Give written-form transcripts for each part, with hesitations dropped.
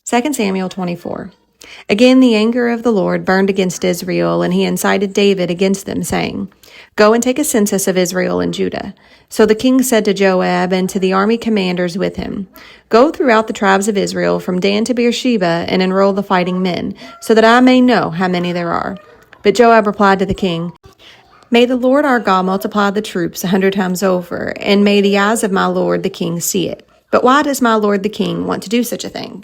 2 Samuel 24. Again the anger of the Lord burned against Israel, and he incited David against them, saying, Go and take a census of Israel and Judah. So the king said to Joab and to the army commanders with him, Go throughout the tribes of Israel from Dan to Beersheba and enroll the fighting men, so that I may know how many there are. But Joab replied to the king, May the Lord our God multiply the troops 100 times over, and may the eyes of my lord the king see it. But why does my lord the king want to do such a thing?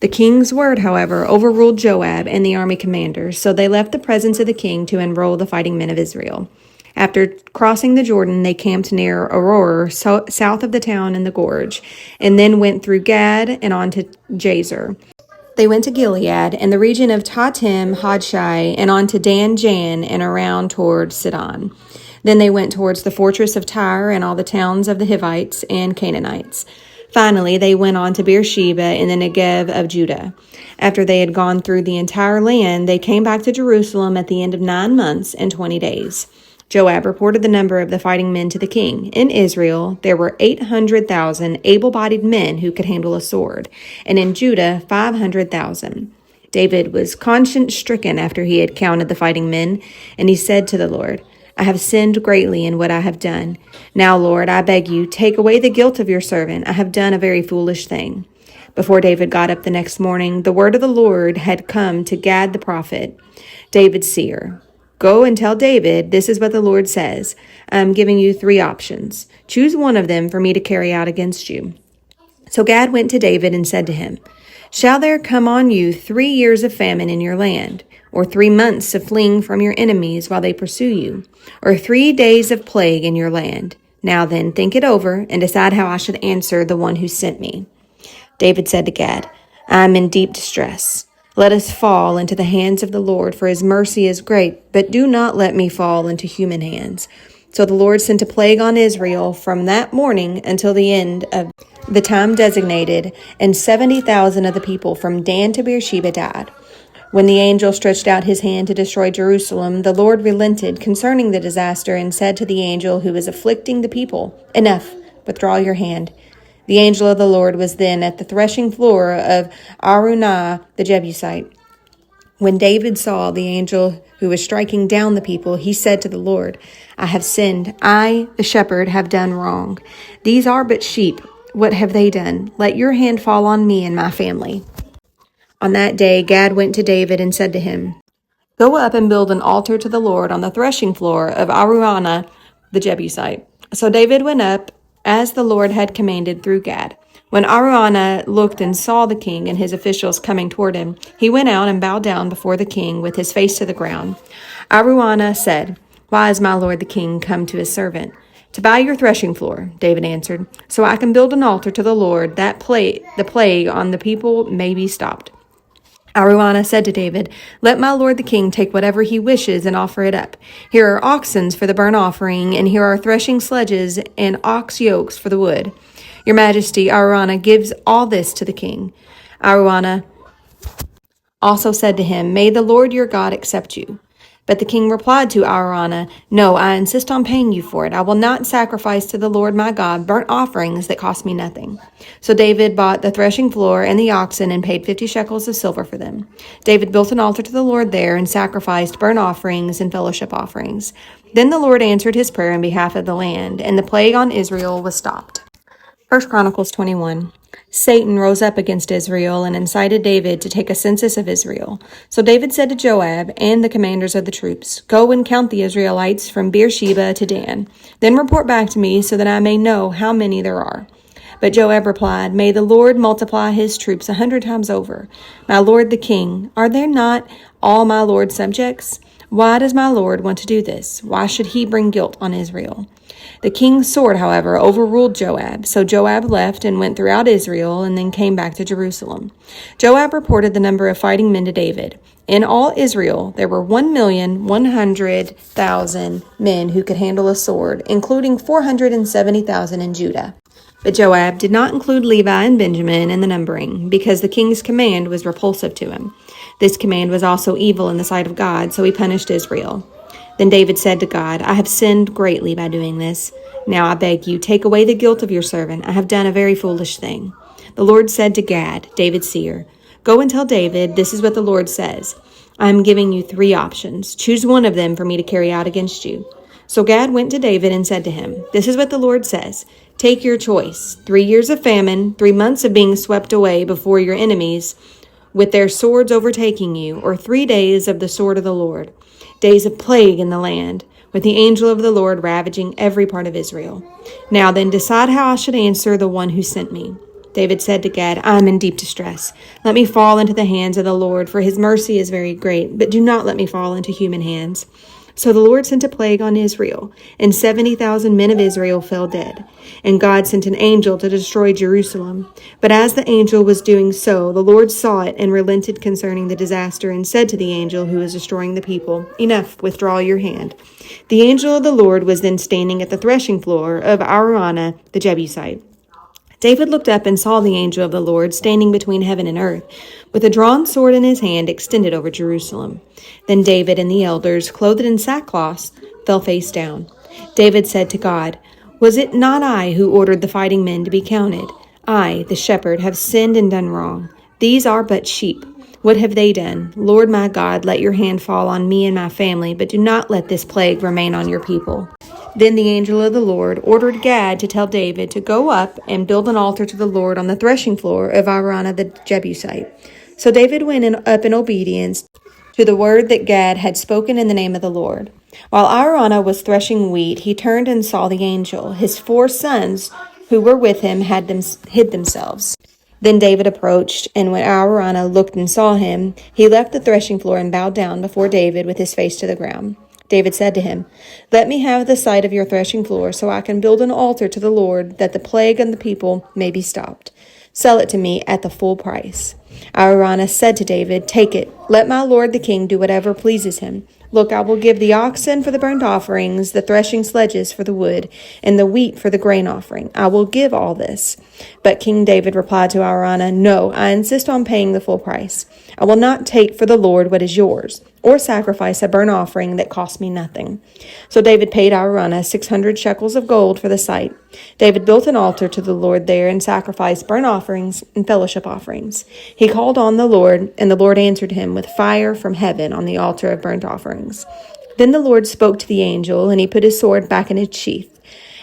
The king's word, however, overruled Joab and the army commanders, so they left the presence of the king to enroll the fighting men of Israel. After crossing the Jordan, they camped near Aroer, south of the town in the gorge, and then went through Gad and on to Jazer. They went to Gilead and the region of Tatim Hodshai, and on to Dan Jan and around toward Sidon. Then they went towards the fortress of Tyre and all the towns of the Hivites and Canaanites. Finally, they went on to Beersheba in the Negev of Judah. After they had gone through the entire land, they came back to Jerusalem at the end of 9 months and 20 days. Joab reported the number of the fighting men to the king. In Israel, there were 800,000 able-bodied men who could handle a sword, and in Judah, 500,000. David was conscience-stricken after he had counted the fighting men, and he said to the Lord, I have sinned greatly in what I have done. Now, Lord, I beg you, take away the guilt of your servant. I have done a very foolish thing. Before David got up the next morning, the word of the Lord had come to Gad the prophet, David's seer. Go and tell David, this is what the Lord says. I am giving you 3 options. Choose one of them for me to carry out against you. So Gad went to David and said to him, Shall there come on you 3 years of famine in your land? Or 3 months of fleeing from your enemies while they pursue you, or 3 days of plague in your land? Now then, think it over and decide how I should answer the one who sent me. David said to Gad, I am in deep distress. Let us fall into the hands of the Lord, for his mercy is great, but do not let me fall into human hands. So the Lord sent a plague on Israel from that morning until the end of the time designated, and 70,000 of the people from Dan to Beersheba died. When the angel stretched out his hand to destroy Jerusalem, the Lord relented concerning the disaster and said to the angel who was afflicting the people, Enough, withdraw your hand. The angel of the Lord was then at the threshing floor of Araunah the Jebusite. When David saw the angel who was striking down the people, he said to the Lord, I have sinned. I, the shepherd, have done wrong. These are but sheep. What have they done? Let your hand fall on me and my family. On that day, Gad went to David and said to him, Go up and build an altar to the Lord on the threshing floor of Araunah the Jebusite. So David went up as the Lord had commanded through Gad. When Araunah looked and saw the king and his officials coming toward him, he went out and bowed down before the king with his face to the ground. Araunah said, Why is my lord the king come to his servant? To buy your threshing floor, David answered, so I can build an altar to the Lord, that the plague on the people may be stopped. Araunah said to David, Let my lord the king take whatever he wishes and offer it up. Here are oxen for the burnt offering, and here are threshing sledges and ox yokes for the wood. Your majesty, Araunah gives all this to the king. Araunah also said to him, May the Lord your God accept you. But the king replied to Araunah, No, I insist on paying you for it. I will not sacrifice to the Lord my God burnt offerings that cost me nothing. So David bought the threshing floor and the oxen and paid 50 shekels of silver for them. David built an altar to the Lord there and sacrificed burnt offerings and fellowship offerings. Then the Lord answered his prayer on behalf of the land, and the plague on Israel was stopped. 1 Chronicles 21. Satan rose up against Israel and incited David to take a census of Israel. So David said to Joab and the commanders of the troops, Go and count the Israelites from Beersheba to Dan. Then report back to me so that I may know how many there are. But Joab replied, May the Lord multiply his troops 100 times over. My lord the king, are there not all my lord's subjects? Why does my lord want to do this? Why should he bring guilt on Israel? The king's sword, however, overruled Joab. So Joab left and went throughout Israel and then came back to Jerusalem. Joab reported the number of fighting men to David. In all Israel, there were 1,100,000 men who could handle a sword, including 470,000 in Judah. But Joab did not include Levi and Benjamin in the numbering, because the king's command was repulsive to him. This command was also evil in the sight of God, so he punished Israel. Then David said to God, I have sinned greatly by doing this. Now I beg you, take away the guilt of your servant. I have done a very foolish thing. The Lord said to Gad, David's seer, Go and tell David, this is what the Lord says. I am giving you 3 options. Choose one of them for me to carry out against you. So Gad went to David and said to him, this is what the Lord says. Take your choice. 3 years of famine, 3 months of being swept away before your enemies, with their swords overtaking you, or 3 days of the sword of the Lord, days of plague in the land, with the angel of the Lord ravaging every part of Israel. Now then, decide how I should answer the one who sent me. David said to Gad, I am in deep distress. Let me fall into the hands of the Lord, for his mercy is very great, but do not let me fall into human hands. So the Lord sent a plague on Israel, and 70,000 men of Israel fell dead. And God sent an angel to destroy Jerusalem. But as the angel was doing so, the Lord saw it and relented concerning the disaster, and said to the angel who was destroying the people, enough, withdraw your hand. The angel of the Lord was then standing at the threshing floor of Araunah the Jebusite. David looked up and saw the angel of the Lord standing between heaven and earth, with a drawn sword in his hand extended over Jerusalem. Then David and the elders, clothed in sackcloth, fell face down. David said to God, was it not I who ordered the fighting men to be counted? I, the shepherd, have sinned and done wrong. These are but sheep. What have they done? Lord my God, let your hand fall on me and my family, but do not let this plague remain on your people. Then the angel of the Lord ordered Gad to tell David to go up and build an altar to the Lord on the threshing floor of Araunah the Jebusite. So David went up in obedience to the word that Gad had spoken in the name of the Lord. While Araunah was threshing wheat, he turned and saw the angel. His 4 sons who were with him hid themselves. Then David approached, and when Araunah looked and saw him, he left the threshing floor and bowed down before David with his face to the ground. David said to him, let me have the site of your threshing floor, so I can build an altar to the Lord, that the plague on the people may be stopped. Sell it to me at the full price. Araunah said to David, take it. Let my lord the king do whatever pleases him. Look, I will give the oxen for the burnt offerings, the threshing sledges for the wood, and the wheat for the grain offering. I will give all this. But King David replied to Araunah, no, I insist on paying the full price. I will not take for the Lord what is yours, or sacrifice a burnt offering that cost me nothing. So David paid Araunah 600 shekels of gold for the site. David built an altar to the Lord there and sacrificed burnt offerings and fellowship offerings. He called on the Lord, and the Lord answered him with fire from heaven on the altar of burnt offerings. Then the Lord spoke to the angel, and he put his sword back in its sheath.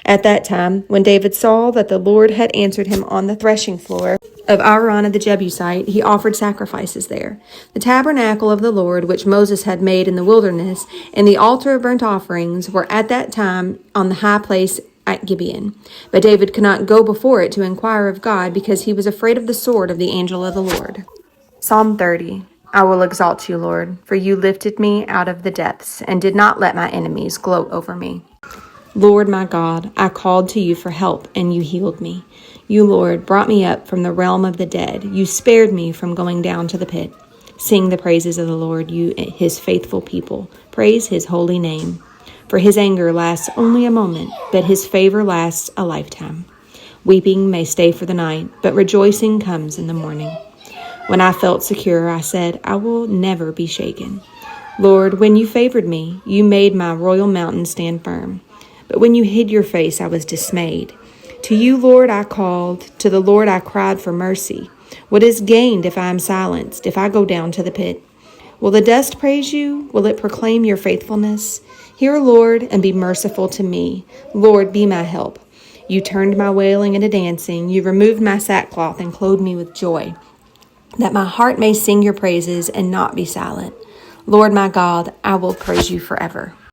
At that time, when David saw that the Lord had answered him on the threshing floor of Araunah the Jebusite, he offered sacrifices there. The tabernacle of the Lord, which Moses had made in the wilderness, and the altar of burnt offerings were at that time on the high place at Gibeon. But David could not go before it to inquire of God, because he was afraid of the sword of the angel of the Lord. Psalm 30. I will exalt you, Lord, for you lifted me out of the depths, and did not let my enemies gloat over me. Lord my God, I called to you for help, and you healed me. You, Lord, brought me up from the realm of the dead. You spared me from going down to the pit. Sing the praises of the Lord, you his faithful people. Praise his holy name. For his anger lasts only a moment, but his favor lasts a lifetime. Weeping may stay for the night, but rejoicing comes in the morning. When I felt secure, I said, I will never be shaken. Lord, when you favored me, you made my royal mountain stand firm. But when you hid your face, I was dismayed. To you, Lord, I called. To the Lord I cried for mercy. What is gained if I am silenced, if I go down to the pit? Will the dust praise you? Will it proclaim your faithfulness? Hear, Lord, and be merciful to me. Lord, be my help. You turned my wailing into dancing. You removed my sackcloth and clothed me with joy, that my heart may sing your praises and not be silent. Lord my God, I will praise you forever.